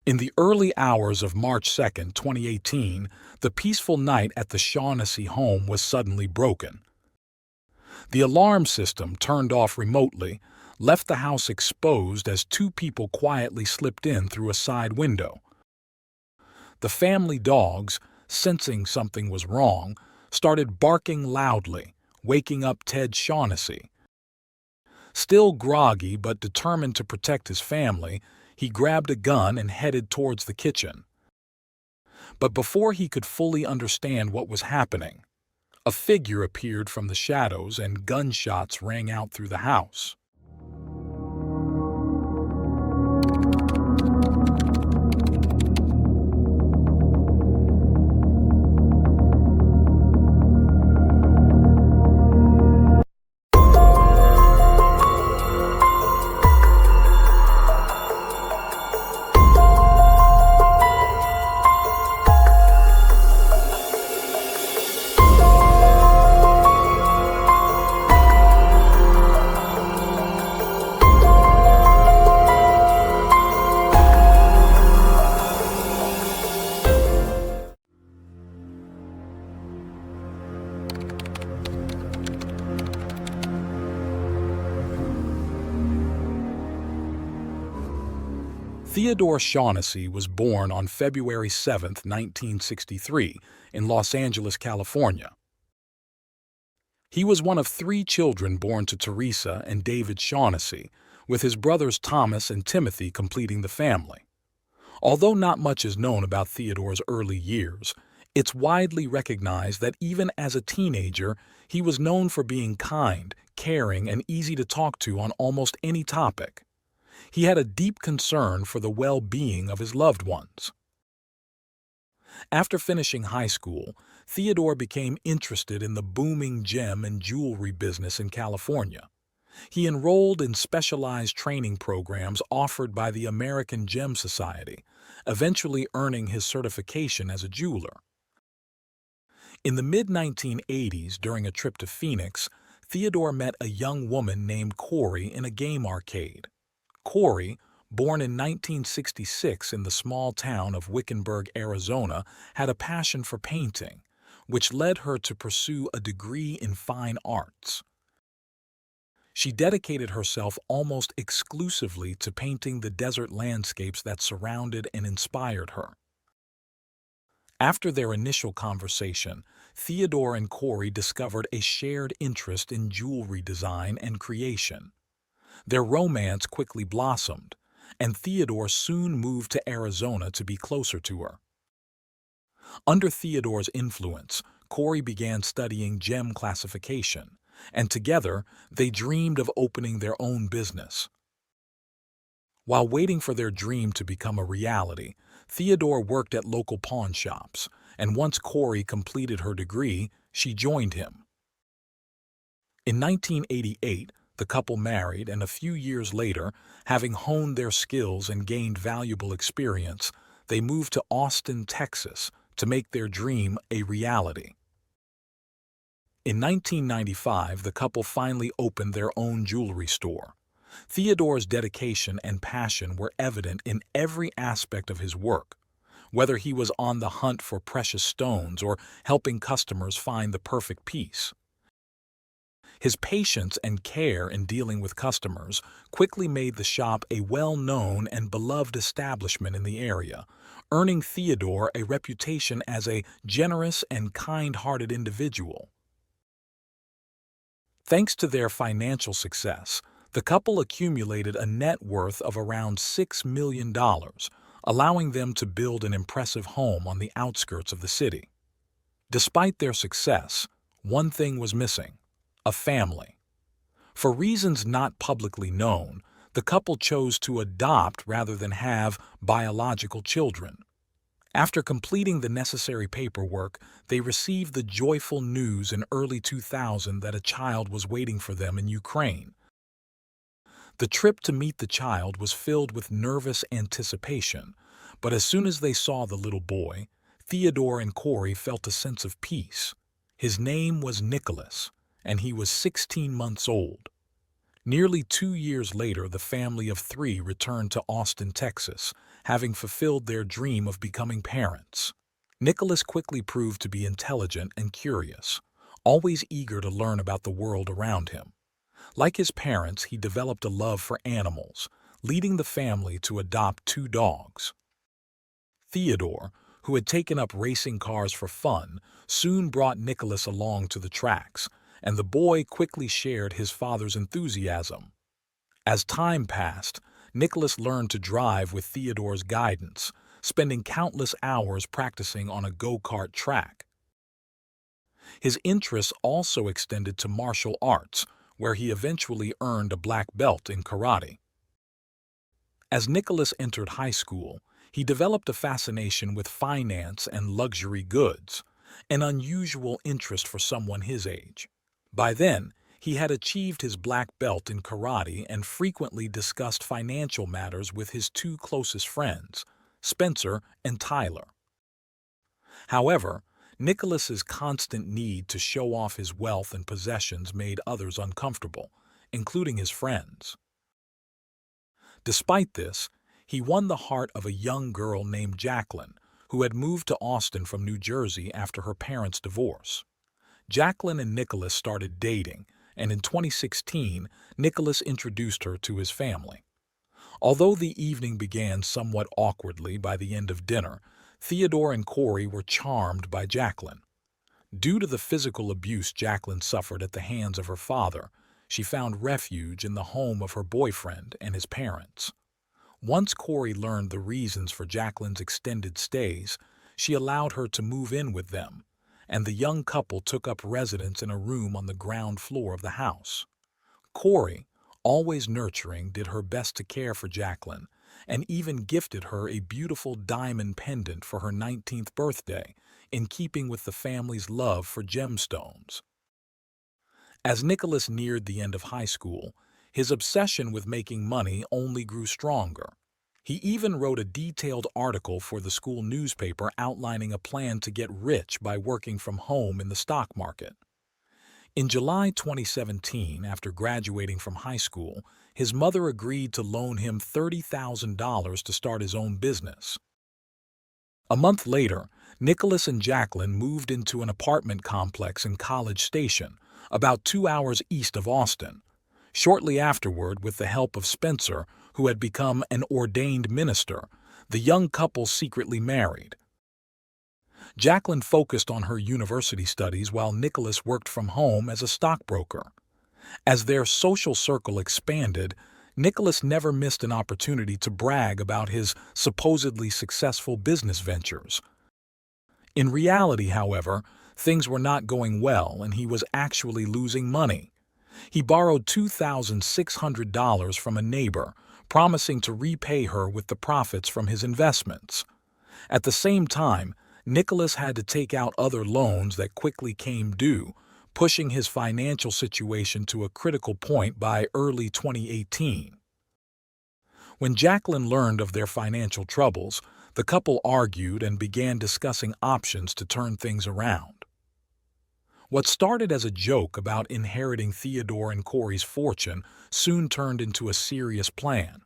In the early hours of March 2nd, 2018, the peaceful night at the Shaughnessy home was suddenly broken. The alarm system, turned off remotely, left the house exposed as two people quietly slipped in through a side window. The family dogs, sensing something was wrong, started barking loudly, waking up Ted Shaughnessy. Still groggy but determined to protect his family, he grabbed a gun and headed towards the kitchen. But before he could fully understand what was happening, a figure appeared from the shadows and gunshots rang out through the house. Theodore Shaughnessy was born on February 7, 1963, in Los Angeles, California. He was one of three children born to Teresa and David Shaughnessy, with his brothers Thomas and Timothy completing the family. Although not much is known about Theodore's early years, it's widely recognized that even as a teenager, he was known for being kind, caring, and easy to talk to on almost any topic. He had a deep concern for the well-being of his loved ones. After finishing high school, Theodore became interested in the booming gem and jewelry business in California. He enrolled in specialized training programs offered by the American Gem Society, eventually earning his certification as a jeweler. In the mid-1980s, during a trip to Phoenix, Theodore met a young woman named Corey in a game arcade. Corey, born in 1966 in the small town of Wickenburg, Arizona, had a passion for painting, which led her to pursue a degree in fine arts. She dedicated herself almost exclusively to painting the desert landscapes that surrounded and inspired her. After their initial conversation, Theodore and Corey discovered a shared interest in jewelry design and creation. Their romance quickly blossomed, and Theodore soon moved to Arizona to be closer to her. Under Theodore's influence, Corey began studying gem classification, and together they dreamed of opening their own business. While waiting for their dream to become a reality, Theodore worked at local pawn shops, and once Corey completed her degree, she joined him. In 1988, the couple married, and a few years later, having honed their skills and gained valuable experience, they moved to Austin, Texas, to make their dream a reality. In 1995, the couple finally opened their own jewelry store. Theodore's dedication and passion were evident in every aspect of his work, whether he was on the hunt for precious stones or helping customers find the perfect piece. His patience and care in dealing with customers quickly made the shop a well-known and beloved establishment in the area, earning Theodore a reputation as a generous and kind-hearted individual. Thanks to their financial success, the couple accumulated a net worth of around $6 million, allowing them to build an impressive home on the outskirts of the city. Despite their success, one thing was missing: a family. For reasons not publicly known, the couple chose to adopt rather than have biological children. After completing the necessary paperwork, they received the joyful news in early 2000 that a child was waiting for them in Ukraine. The trip to meet the child was filled with nervous anticipation, but as soon as they saw the little boy, Theodore and Corey felt a sense of peace. His name was Nicholas, and he was 16 months old. Nearly 2 years later, the family of three returned to Austin, Texas, having fulfilled their dream of becoming parents. Nicholas quickly proved to be intelligent and curious, always eager to learn about the world around him. Like his parents, he developed a love for animals, leading the family to adopt two dogs. Theodore, who had taken up racing cars for fun, soon brought Nicholas along to the tracks, and the boy quickly shared his father's enthusiasm. As time passed, Nicholas learned to drive with Theodore's guidance, spending countless hours practicing on a go-kart track. His interests also extended to martial arts, where he eventually earned a black belt in karate. As Nicholas entered high school, he developed a fascination with finance and luxury goods, an unusual interest for someone his age. By then, he had achieved his black belt in karate and frequently discussed financial matters with his two closest friends, Spencer and Tyler. However, Nicholas's constant need to show off his wealth and possessions made others uncomfortable, including his friends. Despite this, he won the heart of a young girl named Jacqueline, who had moved to Austin from New Jersey after her parents' divorce. Jacqueline and Nicholas started dating, and in 2016, Nicholas introduced her to his family. Although the evening began somewhat awkwardly by the end of dinner, Theodore and Corey were charmed by Jacqueline. Due to the physical abuse Jacqueline suffered at the hands of her father, she found refuge in the home of her boyfriend and his parents. Once Corey learned the reasons for Jacqueline's extended stays, she allowed her to move in with them, and the young couple took up residence in a room on the ground floor of the house. Corey, always nurturing, did her best to care for Jacqueline, and even gifted her a beautiful diamond pendant for her 19th birthday, in keeping with the family's love for gemstones. As Nicholas neared the end of high school, his obsession with making money only grew stronger. He even wrote a detailed article for the school newspaper outlining a plan to get rich by working from home in the stock market. In July 2017, after graduating from high school, his mother agreed to loan him $30,000 to start his own business. A month later, Nicholas and Jacqueline moved into an apartment complex in College Station, about 2 hours east of Austin. Shortly afterward, with the help of Spencer, who had become an ordained minister, the young couple secretly married. Jacqueline focused on her university studies while Nicholas worked from home as a stockbroker. As their social circle expanded, Nicholas never missed an opportunity to brag about his supposedly successful business ventures. In reality, however, things were not going well and he was actually losing money. He borrowed $2,600 from a neighbor, promising to repay her with the profits from his investments. At the same time, Nicholas had to take out other loans that quickly came due, pushing his financial situation to a critical point by early 2018. When Jacqueline learned of their financial troubles, the couple argued and began discussing options to turn things around. What started as a joke about inheriting Theodore and Corey's fortune soon turned into a serious plan.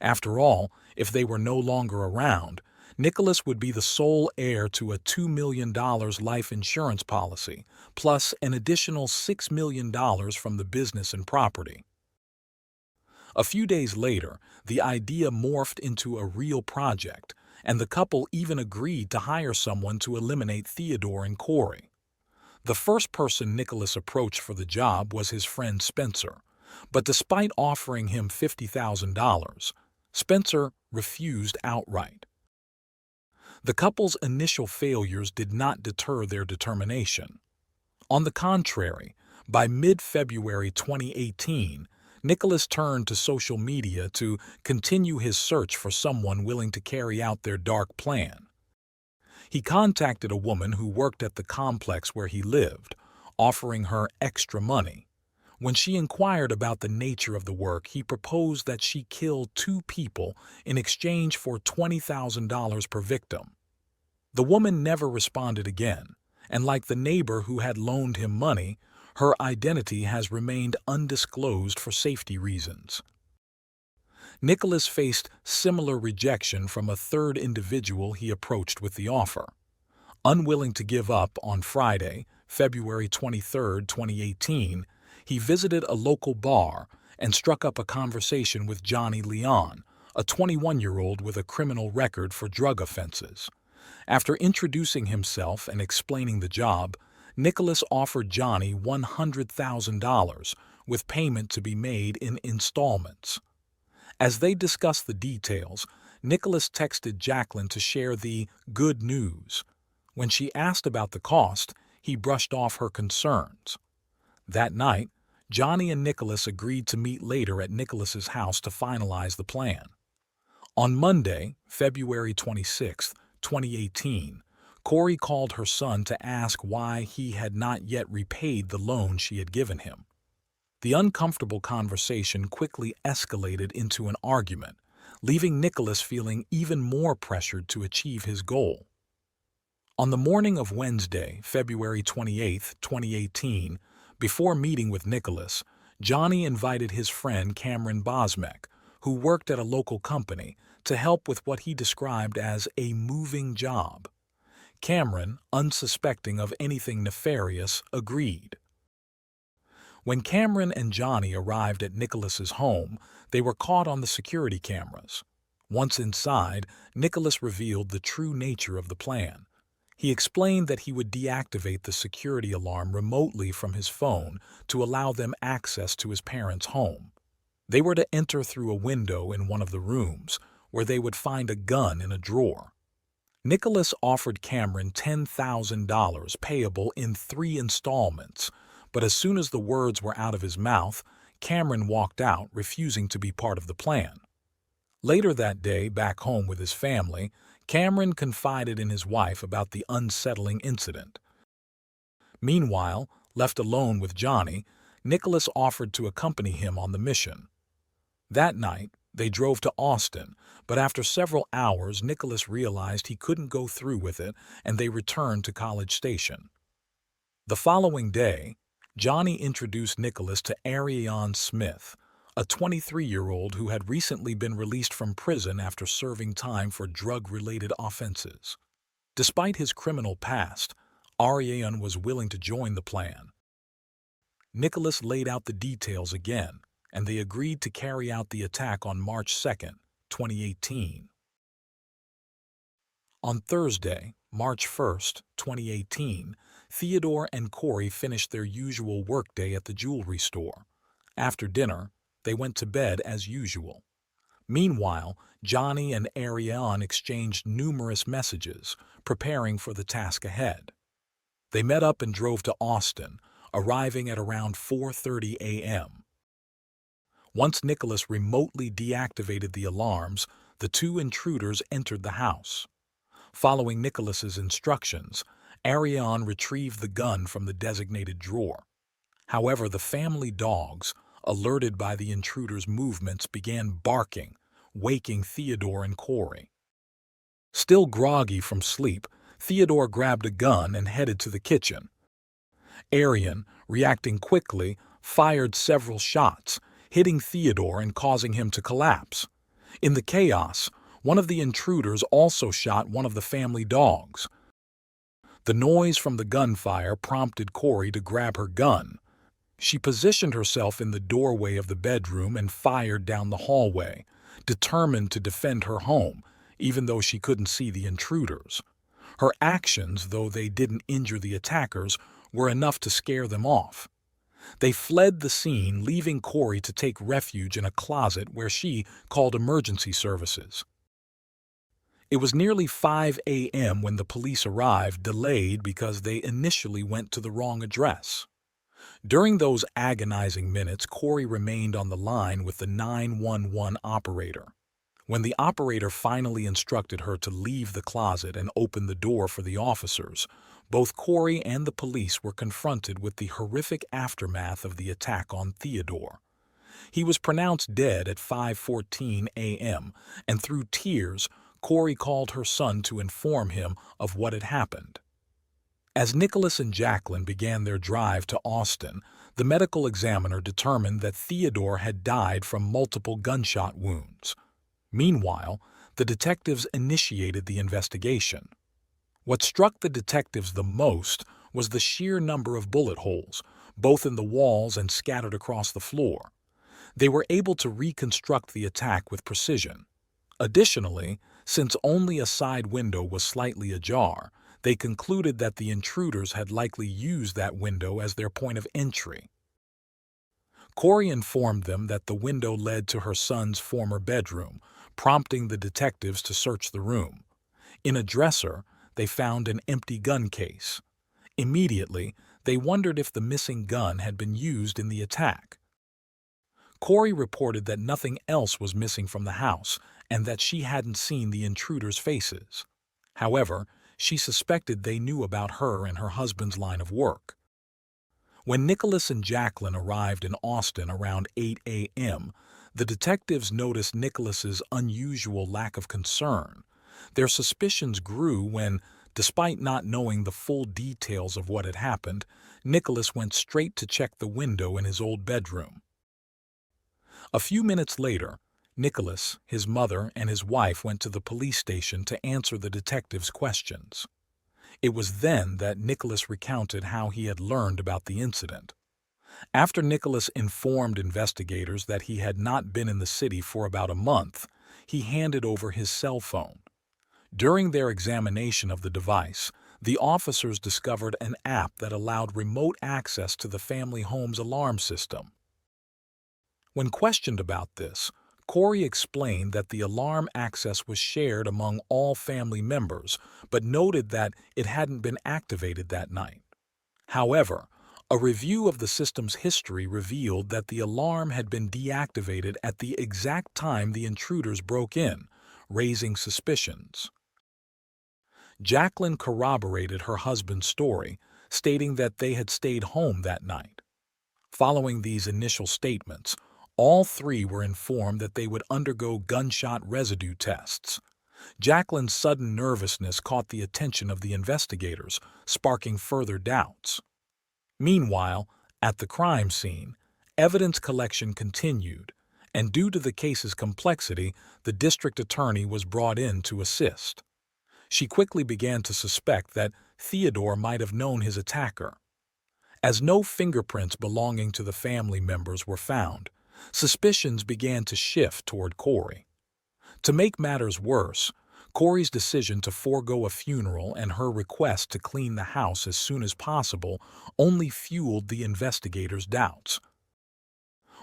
After all, if they were no longer around, Nicholas would be the sole heir to a $2 million life insurance policy, plus an additional $6 million from the business and property. A few days later, the idea morphed into a real project, and the couple even agreed to hire someone to eliminate Theodore and Corey. The first person Nicholas approached for the job was his friend Spencer, but despite offering him $50,000, Spencer refused outright. The couple's initial failures did not deter their determination. On the contrary, by mid-February 2018, Nicholas turned to social media to continue his search for someone willing to carry out their dark plan. He contacted a woman who worked at the complex where he lived, offering her extra money. When she inquired about the nature of the work, he proposed that she kill 2 people in exchange for $20,000 per victim. The woman never responded again, and like the neighbor who had loaned him money, Her identity has remained undisclosed for safety reasons. Nicholas faced similar rejection from a third individual he approached with the offer. Unwilling to give up, on Friday, February 23, 2018, he visited a local bar and struck up a conversation with Johnny Leon, a 21-year-old with a criminal record for drug offenses. After introducing himself and explaining the job, Nicholas offered Johnny $100,000, with payment to be made in installments. As they discussed the details, Nicholas texted Jacqueline to share the good news. When she asked about the cost, he brushed off her concerns. That night, Johnny and Nicholas agreed to meet later at Nicholas's house to finalize the plan. On Monday, February 26, 2018, Corey called her son to ask why he had not yet repaid the loan she had given him. The uncomfortable conversation quickly escalated into an argument, leaving Nicholas feeling even more pressured to achieve his goal. On the morning of Wednesday, February 28, 2018, before meeting with Nicholas, Johnny invited his friend Cameron Bosmek, who worked at a local company, to help with what he described as a moving job. Cameron, unsuspecting of anything nefarious, agreed. When Cameron and Johnny arrived at Nicholas's home, they were caught on the security cameras. Once inside, Nicholas revealed the true nature of the plan. He explained that he would deactivate the security alarm remotely from his phone to allow them access to his parents' home. They were to enter through a window in one of the rooms, where they would find a gun in a drawer. Nicholas offered Cameron $10,000 payable in 3 installments, but as soon as the words were out of his mouth, Cameron walked out, refusing to be part of the plan. Later that day, back home with his family, Cameron confided in his wife about the unsettling incident. Meanwhile, left alone with Johnny, Nicholas offered to accompany him on the mission. That night, they drove to Austin, but after several hours, Nicholas realized he couldn't go through with it, and they returned to College Station. The following day, Johnny introduced Nicholas to Ariane Smith, a 23-year-old who had recently been released from prison after serving time for drug-related offenses. Despite his criminal past, Ariane was willing to join the plan. Nicholas laid out the details again, and they agreed to carry out the attack on March 2, 2018. On Thursday, March 1, 2018, Theodore and Corey finished their usual workday at the jewelry store. After dinner, they went to bed as usual. Meanwhile, Johnny and Ariane exchanged numerous messages, preparing for the task ahead. They met up and drove to Austin, arriving at around 4:30 a.m. Once Nicholas remotely deactivated the alarms, the two intruders entered the house. Following Nicholas's instructions, Ariane retrieved the gun from the designated drawer. However, the family dogs, alerted by the intruders' movements, began barking, waking Theodore and Corey. Still groggy from sleep, Theodore grabbed a gun and headed to the kitchen. Ariane, reacting quickly, fired several shots, hitting Theodore and causing him to collapse. In the chaos, one of the intruders also shot one of the family dogs. The noise from the gunfire prompted Corey to grab her gun. She positioned herself in the doorway of the bedroom and fired down the hallway, determined to defend her home, even though she couldn't see the intruders. Her actions, though they didn't injure the attackers, were enough to scare them off. They fled the scene, leaving Corey to take refuge in a closet where she called emergency services. It was nearly 5 a.m. when the police arrived, delayed because they initially went to the wrong address. During those agonizing minutes, Corey remained on the line with the 911 operator. When the operator finally instructed her to leave the closet and open the door for the officers, both Corey and the police were confronted with the horrific aftermath of the attack on Theodore. He was pronounced dead at 5:14 a.m., and through tears, Corey called her son to inform him of what had happened. As Nicholas and Jacqueline began their drive to Austin, the medical examiner determined that Theodore had died from multiple gunshot wounds. Meanwhile, the detectives initiated the investigation. What struck the detectives the most was the sheer number of bullet holes, both in the walls and scattered across the floor. They were able to reconstruct the attack with precision. Additionally, since only a side window was slightly ajar, they concluded that the intruders had likely used that window as their point of entry. Corey informed them that the window led to her son's former bedroom, prompting the detectives to search the room. In a dresser, they found an empty gun case. Immediately, they wondered if the missing gun had been used in the attack. Corey reported that nothing else was missing from the house and that she hadn't seen the intruders' faces. However, she suspected they knew about her and her husband's line of work. When Nicholas and Jacqueline arrived in Austin around 8 a.m., the detectives noticed Nicholas's unusual lack of concern. Their suspicions grew when, despite not knowing the full details of what had happened, Nicholas went straight to check the window in his old bedroom. A few minutes later, Nicholas, his mother, and his wife went to the police station to answer the detectives' questions. It was then that Nicholas recounted how he had learned about the incident. After Nicholas informed investigators that he had not been in the city for about a month, he handed over his cell phone. During their examination of the device, the officers discovered an app that allowed remote access to the family home's alarm system. When questioned about this, Corey explained that the alarm access was shared among all family members, but noted that it hadn't been activated that night. However, a review of the system's history revealed that the alarm had been deactivated at the exact time the intruders broke in, raising suspicions. Jacqueline corroborated her husband's story, stating that they had stayed home that night. Following these initial statements, all three were informed that they would undergo gunshot residue tests. Jacqueline's sudden nervousness caught the attention of the investigators, sparking further doubts. Meanwhile, at the crime scene, evidence collection continued, and due to the case's complexity, the district attorney was brought in to assist. She quickly began to suspect that Theodore might have known his attacker. As no fingerprints belonging to the family members were found, suspicions began to shift toward Corey. To make matters worse, Corey's decision to forego a funeral and her request to clean the house as soon as possible only fueled the investigators' doubts.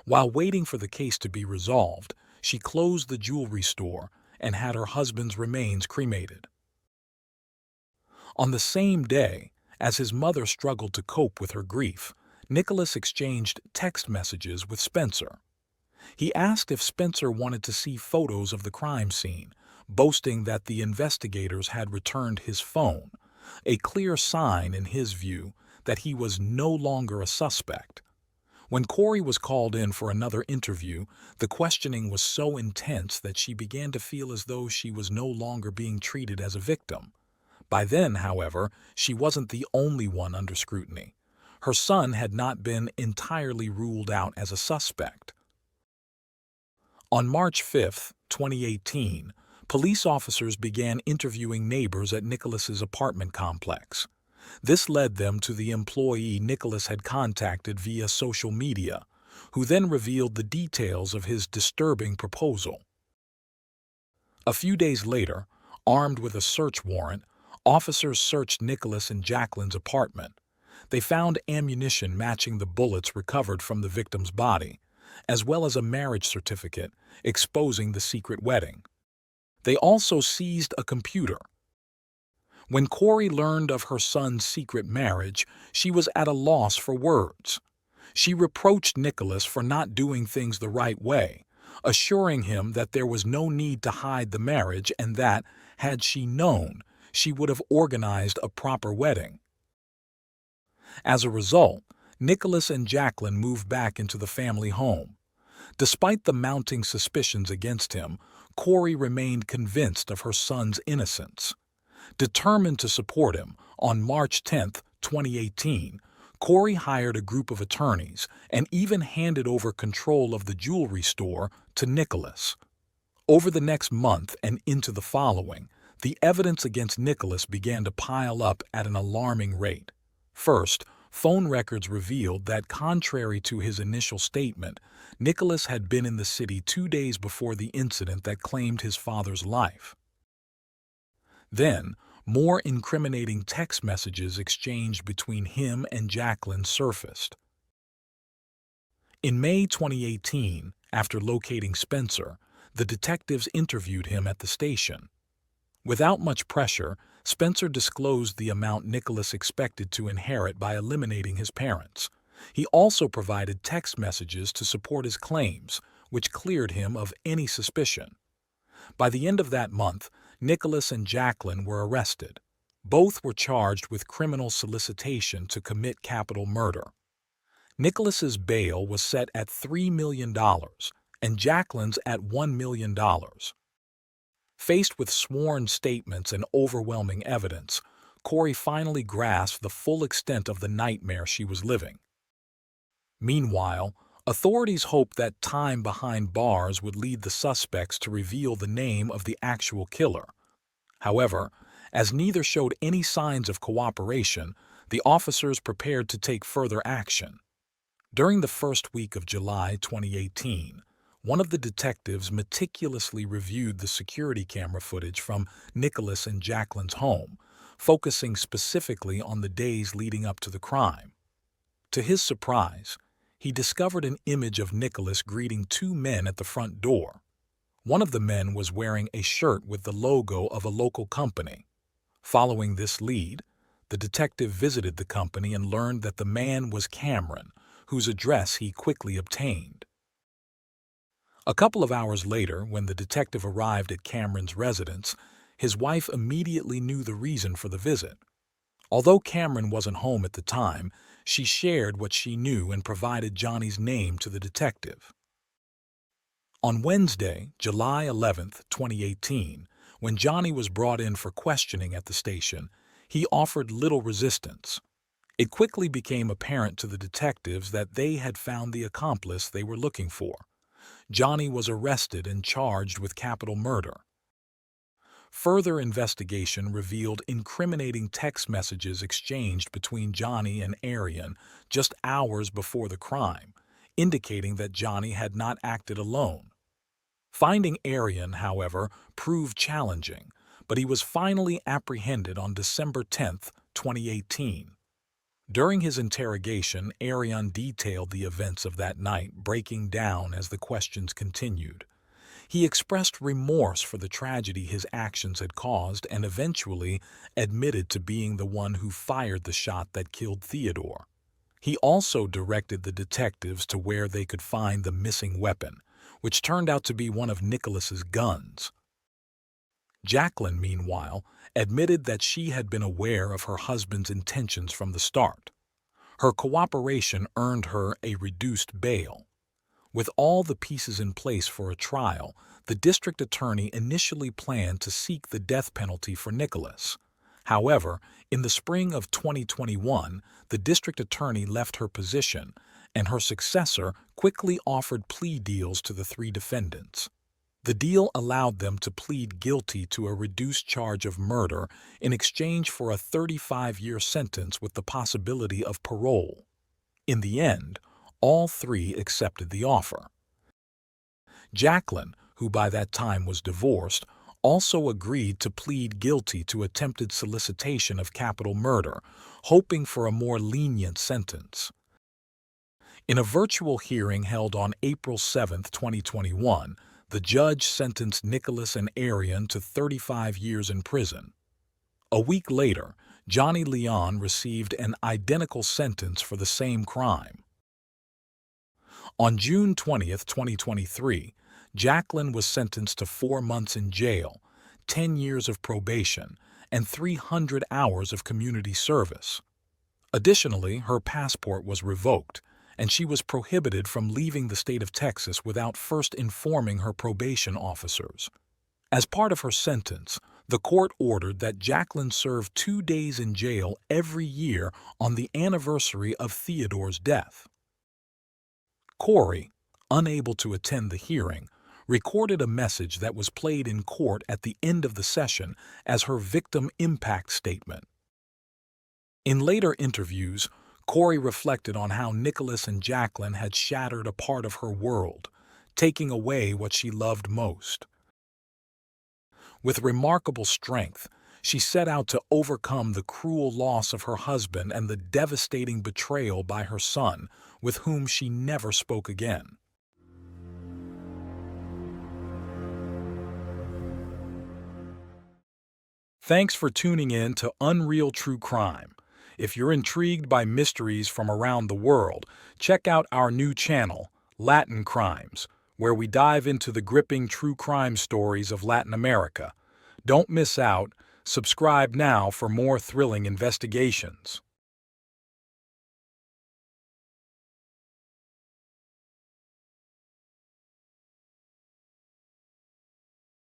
While waiting for the case to be resolved, she closed the jewelry store and had her husband's remains cremated. On the same day, as his mother struggled to cope with her grief, Nicholas exchanged text messages with Spencer. He asked if Spencer wanted to see photos of the crime scene, boasting that the investigators had returned his phone, a clear sign, in his view, that he was no longer a suspect. When Corey was called in for another interview, the questioning was so intense that she began to feel as though she was no longer being treated as a victim. By then, however, she wasn't the only one under scrutiny. Her son had not been entirely ruled out as a suspect. On March 5, 2018, police officers began interviewing neighbors at Nicholas's apartment complex. This led them to the employee Nicholas had contacted via social media, who then revealed the details of his disturbing proposal. A few days later, armed with a search warrant, officers searched Nicholas and Jacqueline's apartment. They found ammunition matching the bullets recovered from the victim's body, as well as a marriage certificate exposing the secret wedding. They also seized a computer. When Corey learned of her son's secret marriage, she was at a loss for words. She reproached Nicholas for not doing things the right way, assuring him that there was no need to hide the marriage and that, had she known, she would have organized a proper wedding. As a result, Nicholas and Jacqueline moved back into the family home. Despite the mounting suspicions against him, Corey remained convinced of her son's innocence. Determined to support him, on March 10, 2018, Corey hired a group of attorneys and even handed over control of the jewelry store to Nicholas. Over the next month and into the following, the evidence against Nicholas began to pile up at an alarming rate. First, phone records revealed that, contrary to his initial statement, Nicholas had been in the city 2 days before the incident that claimed his father's life. Then, more incriminating text messages exchanged between him and Jacqueline surfaced. In May 2018, after locating Spencer, the detectives interviewed him at the station. Without much pressure, Spencer disclosed the amount Nicholas expected to inherit by eliminating his parents. He also provided text messages to support his claims, which cleared him of any suspicion. By the end of that month, Nicholas and Jacqueline were arrested. Both were charged with criminal solicitation to commit capital murder. Nicholas's bail was set at $3 million and Jacqueline's at $1 million. Faced with sworn statements and overwhelming evidence, Corey finally grasped the full extent of the nightmare she was living. Meanwhile, authorities hoped that time behind bars would lead the suspects to reveal the name of the actual killer. However, as neither showed any signs of cooperation, the officers prepared to take further action. During the first week of July 2018, one of the detectives meticulously reviewed the security camera footage from Nicholas and Jacqueline's home, focusing specifically on the days leading up to the crime. To his surprise, he discovered an image of Nicholas greeting 2 men at the front door. One of the men was wearing a shirt with the logo of a local company. Following this lead, the detective visited the company and learned that the man was Cameron, whose address he quickly obtained. A couple of hours later, when the detective arrived at Cameron's residence, his wife immediately knew the reason for the visit. Although Cameron wasn't home at the time, she shared what she knew and provided Johnny's name to the detective. On Wednesday, July 11, 2018, when Johnny was brought in for questioning at the station, he offered little resistance. It quickly became apparent to the detectives that they had found the accomplice they were looking for. Johnny was arrested and charged with capital murder. Further investigation revealed incriminating text messages exchanged between Johnny and Arian just hours before the crime, indicating that Johnny had not acted alone. Finding Arian, however, proved challenging, but he was finally apprehended on December 10, 2018. During his interrogation, Arian detailed the events of that night, breaking down as the questions continued. He expressed remorse for the tragedy his actions had caused and eventually admitted to being the one who fired the shot that killed Theodore. He also directed the detectives to where they could find the missing weapon, which turned out to be one of Nicholas's guns. Jacqueline, meanwhile, admitted that she had been aware of her husband's intentions from the start. Her cooperation earned her a reduced bail. With all the pieces in place for a trial, the district attorney initially planned to seek the death penalty for Nicholas. However, in the spring of 2021, the district attorney left her position, and her successor quickly offered plea deals to the 3 defendants. The deal allowed them to plead guilty to a reduced charge of murder in exchange for a 35-year sentence with the possibility of parole. In the end, all 3 accepted the offer. Jacqueline, who by that time was divorced, also agreed to plead guilty to attempted solicitation of capital murder, hoping for a more lenient sentence. In a virtual hearing held on April 7, 2021, the judge sentenced Nicholas and Arian to 35 years in prison. A week later, Johnny Leon received an identical sentence for the same crime. On June 20, 2023, Jacqueline was sentenced to 4 months in jail, 10 years of probation, and 300 hours of community service. Additionally, her passport was revoked, and she was prohibited from leaving the state of Texas without first informing her probation officers. As part of her sentence, The court ordered that Jacqueline serve 2 days in jail every year on the anniversary of Theodore's death. Corey, unable to attend the hearing, recorded a message that was played in court at the end of the session as her victim impact statement. In later interviews, Corey reflected on how Nicholas and Jacqueline had shattered a part of her world, taking away what she loved most. With remarkable strength, she set out to overcome the cruel loss of her husband and the devastating betrayal by her son, with whom she never spoke again. Thanks for tuning in to Unreal True Crime. If you're intrigued by mysteries from around the world, check out our new channel, Latin Crimes, where we dive into the gripping true crime stories of Latin America. Don't miss out. Subscribe now for more thrilling investigations.